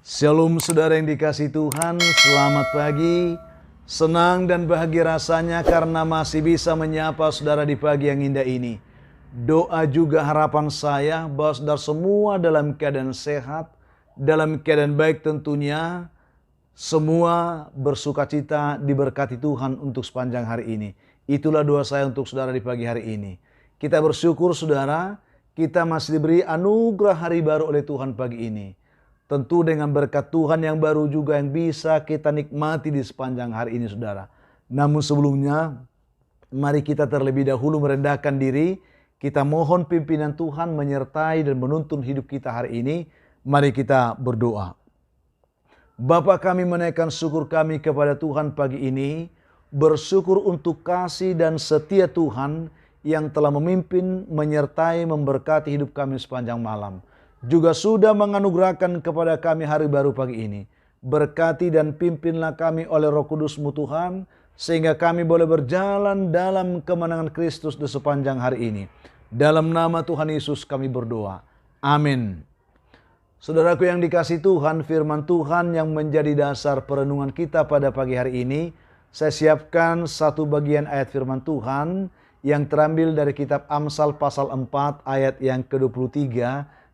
Shalom saudara yang dikasihi Tuhan, selamat pagi. Senang dan bahagia rasanya karena masih bisa menyapa saudara di pagi yang indah ini. Doa juga harapan saya bahwa saudara semua dalam keadaan sehat, dalam keadaan baik tentunya. Semua bersukacita diberkati Tuhan untuk sepanjang hari ini. Itulah doa saya untuk saudara di pagi hari ini. Kita bersyukur saudara, kita masih diberi anugerah hari baru oleh Tuhan pagi ini. Tentu dengan berkat Tuhan yang baru juga yang bisa kita nikmati di sepanjang hari ini saudara. Namun sebelumnya, mari kita terlebih dahulu merendahkan diri. Kita mohon pimpinan Tuhan menyertai dan menuntun hidup kita hari ini. Mari kita berdoa. Bapa kami menaikkan syukur kami kepada Tuhan pagi ini. Bersyukur untuk kasih dan setia Tuhan yang telah memimpin, menyertai, memberkati hidup kami sepanjang malam. Juga sudah menganugerahkan kepada kami hari baru pagi ini. Berkati dan pimpinlah kami oleh Roh Kudus-Mu Tuhan, sehingga kami boleh berjalan dalam kemenangan Kristus di sepanjang hari ini. Dalam nama Tuhan Yesus kami berdoa. Amin. Saudaraku yang dikasihi Tuhan, firman Tuhan yang menjadi dasar perenungan kita pada pagi hari ini, saya siapkan satu bagian ayat firman Tuhan yang terambil dari kitab Amsal pasal 4 ayat yang ke-23.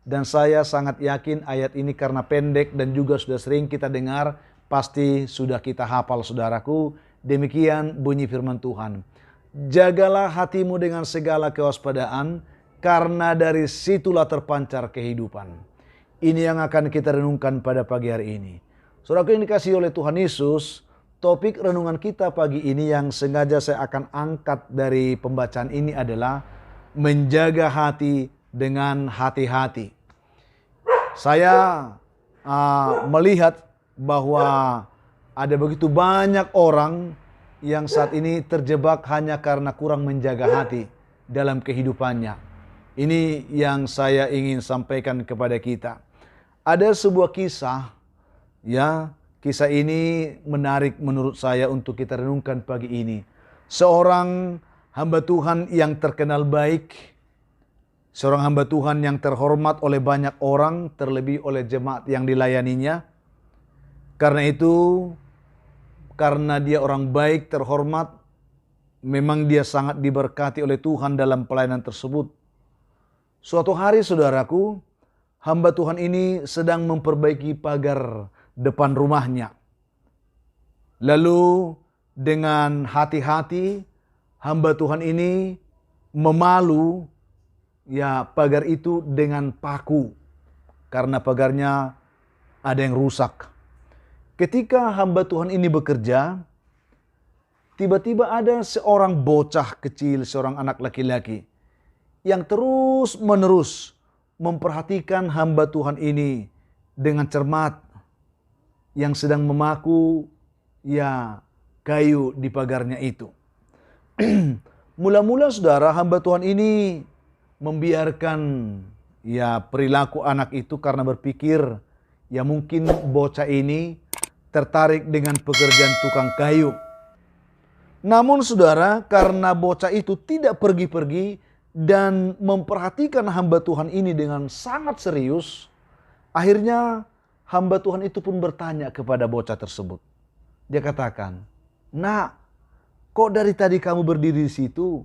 Dan saya sangat yakin ayat ini karena pendek dan juga sudah sering kita dengar, pasti sudah kita hafal saudaraku. Demikian bunyi firman Tuhan. Jagalah hatimu dengan segala kewaspadaan, karena dari situlah terpancar kehidupan. Ini yang akan kita renungkan pada pagi hari ini. Saudaraku yang dikasihi oleh Tuhan Yesus, topik renungan kita pagi ini yang sengaja saya akan angkat dari pembacaan ini adalah menjaga hati dengan hati-hati. Saya melihat bahwa ada begitu banyak orang yang saat ini terjebak hanya karena kurang menjaga hati dalam kehidupannya. Ini yang saya ingin sampaikan kepada kita. Ada sebuah kisah, ya, kisah ini menarik menurut saya untuk kita renungkan pagi ini. Seorang hamba Tuhan yang terkenal baik, seorang hamba Tuhan yang terhormat oleh banyak orang, terlebih oleh jemaat yang dilayaninya. Karena itu, karena dia orang baik, terhormat, memang dia sangat diberkati oleh Tuhan dalam pelayanan tersebut. Suatu hari saudaraku, hamba Tuhan ini sedang memperbaiki pagar depan rumahnya. Lalu dengan hati-hati, hamba Tuhan ini memalu pagar itu dengan paku, karena pagarnya ada yang rusak. Ketika hamba Tuhan ini bekerja, tiba-tiba ada seorang bocah kecil, seorang anak laki-laki yang terus-menerus memperhatikan hamba Tuhan ini dengan cermat, yang sedang memaku kayu di pagarnya itu. Mula-mula saudara, hamba Tuhan ini membiarkan perilaku anak itu karena berpikir mungkin bocah ini tertarik dengan pekerjaan tukang kayu. Namun saudara, karena bocah itu tidak pergi-pergi dan memperhatikan hamba Tuhan ini dengan sangat serius, akhirnya hamba Tuhan itu pun bertanya kepada bocah tersebut. Dia katakan, "Nak, kok dari tadi kamu berdiri di situ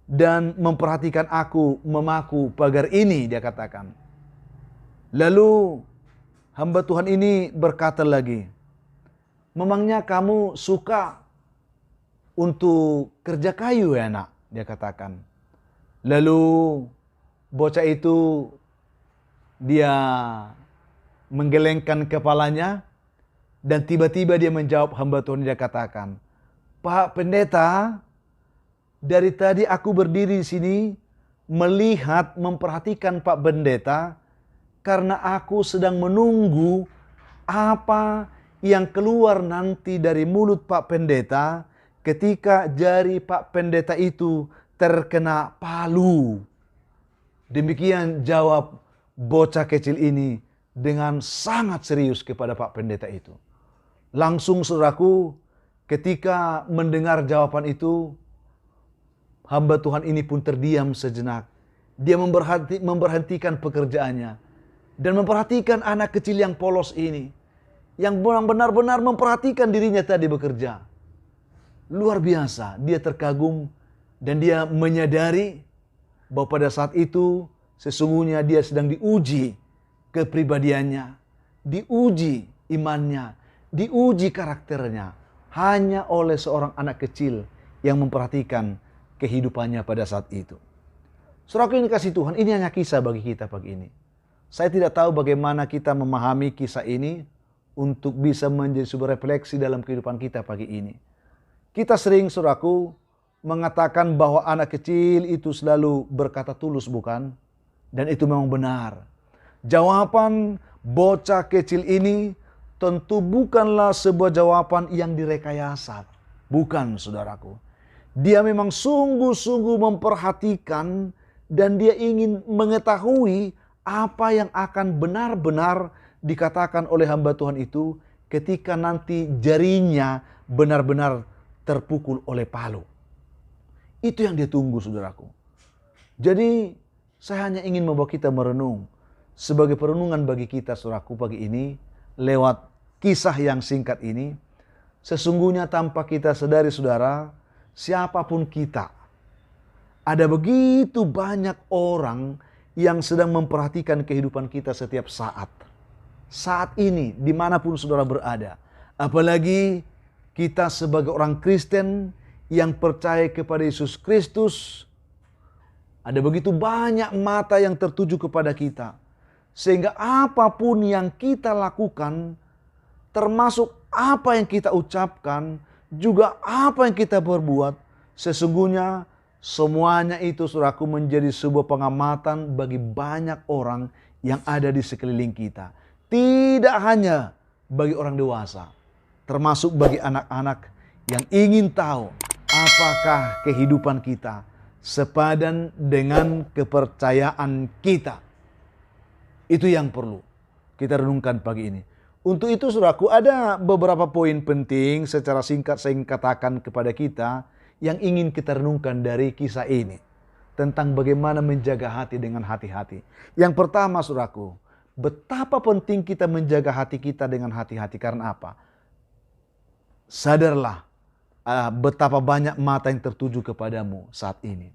dan memperhatikan aku memaku pagar ini?" dia katakan. Lalu hamba Tuhan ini berkata lagi, "Memangnya kamu suka untuk kerja kayu ya nak?" dia katakan. Lalu bocah itu dia menggelengkan kepalanya dan tiba-tiba dia menjawab hamba Tuhan, dia katakan, "Pak Pendeta, dari tadi aku berdiri di sini melihat, memperhatikan Pak Pendeta, karena aku sedang menunggu apa yang keluar nanti dari mulut Pak Pendeta ketika jari Pak Pendeta itu terkena palu." Demikian jawab bocah kecil ini dengan sangat serius kepada Pak Pendeta itu. Langsung saudaraku, ketika mendengar jawaban itu, hamba Tuhan ini pun terdiam sejenak. Dia memberhentikan pekerjaannya. Dan memperhatikan anak kecil yang polos ini. Yang benar-benar memperhatikan dirinya tadi bekerja. Luar biasa, dia terkagum dan dia menyadari bahwa pada saat itu sesungguhnya dia sedang diuji kepribadiannya, diuji imannya, diuji karakternya hanya oleh seorang anak kecil yang memperhatikan kehidupannya pada saat itu. Saudaraku yang dikasihi Tuhan, ini hanya kisah bagi kita pagi ini. Saya tidak tahu bagaimana kita memahami kisah ini untuk bisa menjadi sebuah refleksi dalam kehidupan kita pagi ini. Kita sering, saudaraku, mengatakan bahwa anak kecil itu selalu berkata tulus, bukan? Dan itu memang benar. Jawaban bocah kecil ini tentu bukanlah sebuah jawaban yang direkayasa. Bukan, saudaraku. Dia memang sungguh-sungguh memperhatikan dan dia ingin mengetahui apa yang akan benar-benar dikatakan oleh hamba Tuhan itu ketika nanti jarinya benar-benar terpukul oleh palu. Itu yang dia tunggu, saudaraku. Jadi saya hanya ingin membawa kita merenung sebagai perenungan bagi kita, saudaraku, pagi ini lewat kisah yang singkat ini. Sesungguhnya tanpa kita sadari, saudara, siapapun kita, ada begitu banyak orang yang sedang memperhatikan kehidupan kita setiap saat. Saat ini, dimanapun saudara berada. Apalagi kita sebagai orang Kristen yang percaya kepada Yesus Kristus. Ada begitu banyak mata yang tertuju kepada kita. Sehingga apapun yang kita lakukan, termasuk apa yang kita ucapkan, juga apa yang kita berbuat, sesungguhnya semuanya itu, saudaraku, menjadi sebuah pengamatan bagi banyak orang yang ada di sekeliling kita. Tidak hanya bagi orang dewasa, termasuk bagi anak-anak yang ingin tahu apakah kehidupan kita sepadan dengan kepercayaan kita. Itu yang perlu kita renungkan pagi ini. Untuk itu, saudaraku, ada beberapa poin penting secara singkat saya ingin katakan kepada kita yang ingin kita renungkan dari kisah ini. Tentang bagaimana menjaga hati dengan hati-hati. Yang pertama, saudaraku, betapa penting kita menjaga hati kita dengan hati-hati. Karena apa? Sadarlah betapa banyak mata yang tertuju kepadamu saat ini.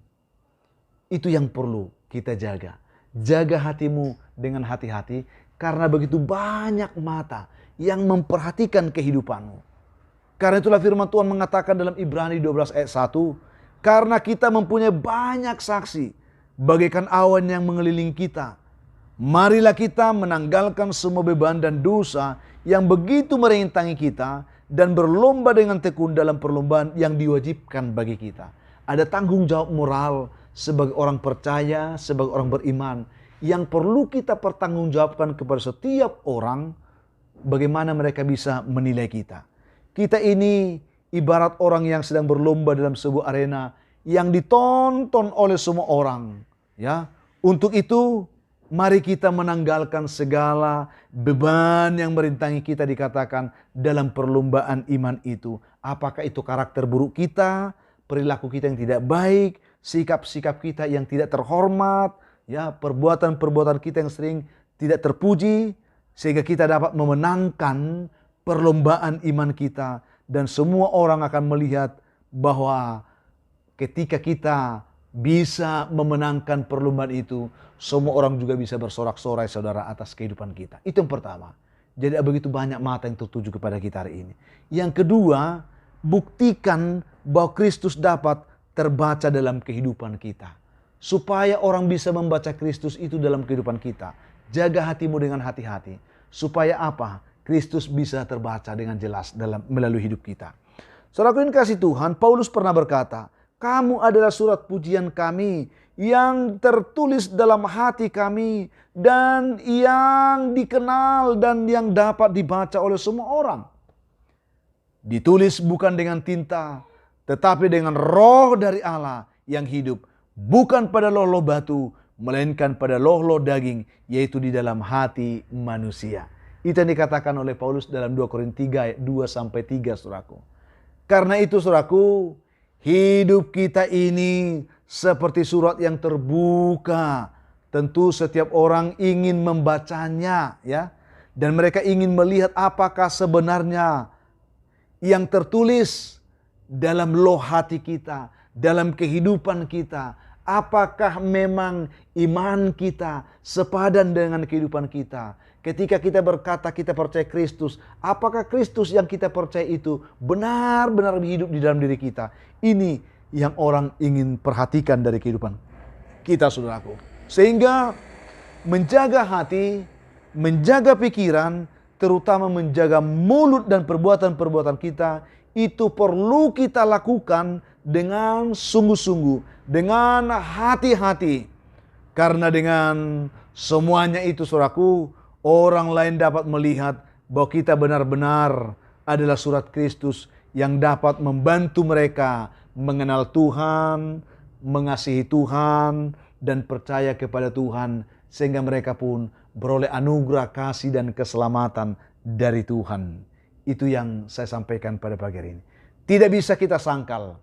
Itu yang perlu kita jaga. Jaga hatimu dengan hati-hati karena begitu banyak mata yang memperhatikan kehidupanmu. Karena itulah firman Tuhan mengatakan dalam Ibrani 12 ayat 1. Karena kita mempunyai banyak saksi bagaikan awan yang mengelilingi kita. Marilah kita menanggalkan semua beban dan dosa yang begitu merintangi kita. Dan berlomba dengan tekun dalam perlombaan yang diwajibkan bagi kita. Ada tanggung jawab moral sebagai orang percaya, sebagai orang beriman. Yang perlu kita pertanggungjawabkan kepada setiap orang. Bagaimana mereka bisa menilai kita. Kita ini ibarat orang yang sedang berlomba dalam sebuah arena yang ditonton oleh semua orang. Ya, untuk itu mari kita menanggalkan segala beban yang merintangi kita dikatakan dalam perlombaan iman itu. Apakah itu karakter buruk kita, perilaku kita yang tidak baik, sikap-sikap kita yang tidak terhormat, ya, perbuatan-perbuatan kita yang sering tidak terpuji, sehingga kita dapat memenangkan perlombaan iman kita. Dan semua orang akan melihat bahwa ketika kita bisa memenangkan perlombaan itu, semua orang juga bisa bersorak-sorai, saudara, atas kehidupan kita. Itu yang pertama. Jadi begitu banyak mata yang tertuju kepada kita hari ini. Yang kedua, buktikan bahwa Kristus dapat terbaca dalam kehidupan kita. Supaya orang bisa membaca Kristus itu dalam kehidupan kita. Jaga hatimu dengan hati-hati. Supaya apa? Kristus bisa terbaca dengan jelas melalui hidup kita. Saudaraku yang kasih Tuhan, Paulus pernah berkata, kamu adalah surat pujian kami yang tertulis dalam hati kami dan yang dikenal dan yang dapat dibaca oleh semua orang. Ditulis bukan dengan tinta, tetapi dengan roh dari Allah yang hidup. Bukan pada loh-loh batu, melainkan pada loh-loh daging, yaitu di dalam hati manusia. Itu yang dikatakan oleh Paulus dalam 2 Korintus 3 ayat 2-3, saudaraku. Karena itu, saudaraku, hidup kita ini seperti surat yang terbuka, tentu setiap orang ingin membacanya, ya. Dan mereka ingin melihat apakah sebenarnya yang tertulis dalam loh hati kita, dalam kehidupan kita. Apakah memang iman kita sepadan dengan kehidupan kita? Ketika kita berkata kita percaya Kristus, apakah Kristus yang kita percaya itu benar-benar hidup di dalam diri kita? Ini yang orang ingin perhatikan dari kehidupan kita, saudaraku. Sehingga menjaga hati, menjaga pikiran, terutama menjaga mulut dan perbuatan-perbuatan kita, itu perlu kita lakukan dengan sungguh-sungguh, dengan hati-hati. Karena dengan semuanya itu, saudaraku, orang lain dapat melihat bahwa kita benar-benar adalah surat Kristus yang dapat membantu mereka mengenal Tuhan, mengasihi Tuhan, dan percaya kepada Tuhan, sehingga mereka pun beroleh anugerah kasih dan keselamatan dari Tuhan. Itu yang saya sampaikan pada pagi hari ini. Tidak bisa kita sangkal.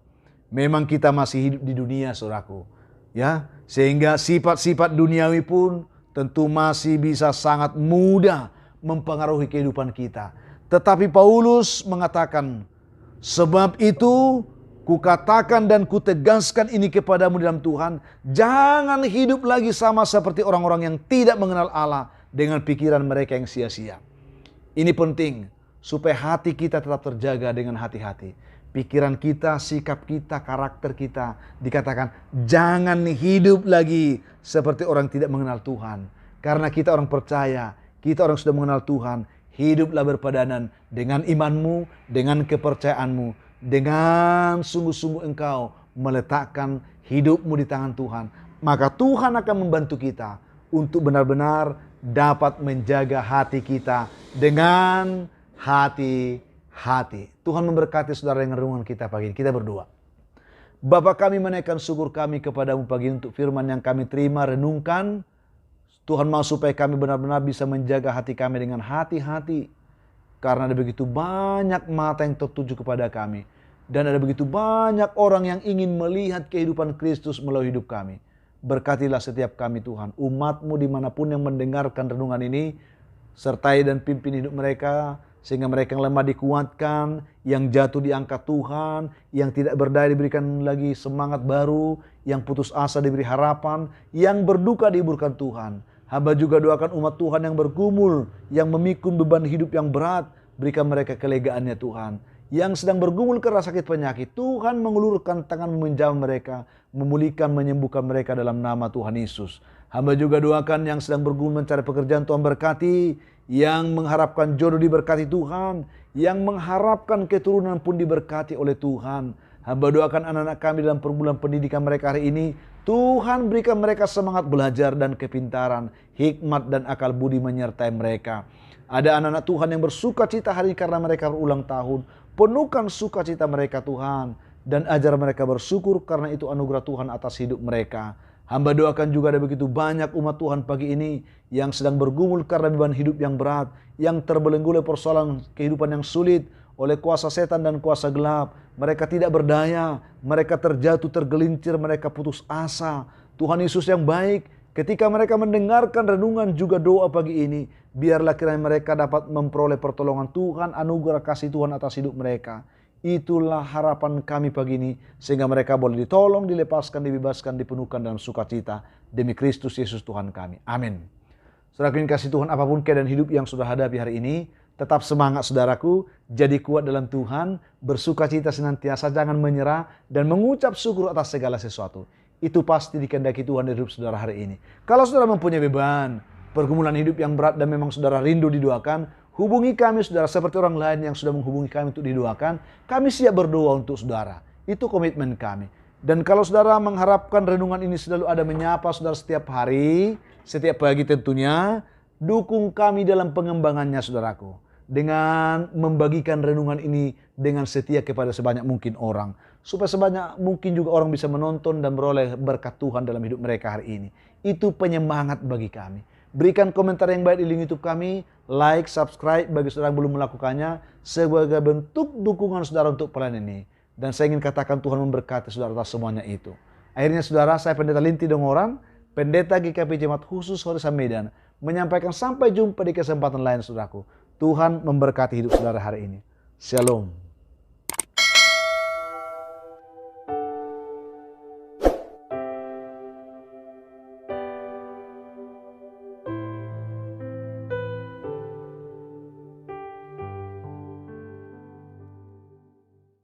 Memang kita masih hidup di dunia, saudaraku. Ya, sehingga sifat-sifat duniawi pun tentu masih bisa sangat mudah mempengaruhi kehidupan kita. Tetapi Paulus mengatakan, sebab itu kukatakan dan kutegaskan ini kepadamu dalam Tuhan, jangan hidup lagi sama seperti orang-orang yang tidak mengenal Allah dengan pikiran mereka yang sia-sia. Ini penting supaya hati kita tetap terjaga dengan hati-hati. Pikiran kita, sikap kita, karakter kita dikatakan jangan hidup lagi seperti orang tidak mengenal Tuhan. Karena kita orang percaya, kita orang sudah mengenal Tuhan, hiduplah berpadanan dengan imanmu, dengan kepercayaanmu, dengan sungguh-sungguh engkau meletakkan hidupmu di tangan Tuhan. Maka Tuhan akan membantu kita untuk benar-benar dapat menjaga hati kita dengan hati-hati. Tuhan memberkati saudara dengan renungan kita pagi ini. Kita berdoa. Bapa, kami menaikkan syukur kami kepadamu pagi ini untuk firman yang kami terima, renungkan. Tuhan mau supaya kami benar-benar bisa menjaga hati kami dengan hati-hati. Karena ada begitu banyak mata yang tertuju kepada kami. Dan ada begitu banyak orang yang ingin melihat kehidupan Kristus melalui hidup kami. Berkatilah setiap kami Tuhan. Umat-Mu dimanapun yang mendengarkan renungan ini, sertai dan pimpin hidup mereka, sehingga mereka yang lemah dikuatkan, yang jatuh diangkat Tuhan, yang tidak berdaya diberikan lagi semangat baru, yang putus asa diberi harapan, yang berduka dihiburkan Tuhan. Hamba juga doakan umat Tuhan yang bergumul, yang memikul beban hidup yang berat, berikan mereka kelegaannya Tuhan. Yang sedang bergumul karena sakit penyakit, Tuhan mengulurkan tangan menjamah mereka, memulihkan, menyembuhkan mereka dalam nama Tuhan Yesus. Hamba juga doakan yang sedang bergumul mencari pekerjaan, Tuhan berkati. Yang mengharapkan jodoh diberkati Tuhan. Yang mengharapkan keturunan pun diberkati oleh Tuhan. Hamba doakan anak-anak kami dalam perguruan pendidikan mereka hari ini. Tuhan berikan mereka semangat belajar dan kepintaran, hikmat dan akal budi menyertai mereka. Ada anak-anak Tuhan yang bersuka cita hari ini karena mereka berulang tahun. Penuhkan sukacita mereka Tuhan. Dan ajar mereka bersyukur karena itu anugerah Tuhan atas hidup mereka. Hamba doakan juga ada begitu banyak umat Tuhan pagi ini yang sedang bergumul karena beban hidup yang berat, yang terbelenggu oleh persoalan kehidupan yang sulit, oleh kuasa setan dan kuasa gelap. Mereka tidak berdaya, mereka terjatuh, tergelincir, mereka putus asa. Tuhan Yesus yang baik, ketika mereka mendengarkan renungan juga doa pagi ini, biarlah kiranya mereka dapat memperoleh pertolongan Tuhan, anugerah kasih Tuhan atas hidup mereka. Itulah harapan kami pagi ini, sehingga mereka boleh ditolong, dilepaskan, dibebaskan, dipenuhkan dalam sukacita demi Kristus Yesus Tuhan kami. Amin. Saudaraku yang kasih Tuhan, apapun keadaan hidup yang sudah hadapi hari ini, tetap semangat saudaraku, jadi kuat dalam Tuhan, bersukacita senantiasa, jangan menyerah, dan mengucap syukur atas segala sesuatu. Itu pasti dikehendaki Tuhan di hidup saudara hari ini. Kalau saudara mempunyai beban, pergumulan hidup yang berat dan memang saudara rindu didoakan, hubungi kami saudara seperti orang lain yang sudah menghubungi kami untuk didoakan. Kami siap berdoa untuk saudara. Itu komitmen kami. Dan kalau saudara mengharapkan renungan ini selalu ada menyapa saudara setiap hari, setiap pagi tentunya, dukung kami dalam pengembangannya saudaraku. Dengan membagikan renungan ini dengan setia kepada sebanyak mungkin orang. Supaya sebanyak mungkin juga orang bisa menonton dan beroleh berkat Tuhan dalam hidup mereka hari ini. Itu penyemangat bagi kami. Berikan komentar yang baik di link YouTube kami, like, subscribe bagi saudara yang belum melakukannya, sebagai bentuk dukungan saudara untuk pelayanan ini. Dan saya ingin katakan Tuhan memberkati saudara atas semuanya itu. Akhirnya saudara, saya Pendeta Linti Dongoran, Pendeta GKP Jemaat Khusus Horizon Medan, menyampaikan sampai jumpa di kesempatan lain saudaraku. Tuhan memberkati hidup saudara hari ini. Shalom.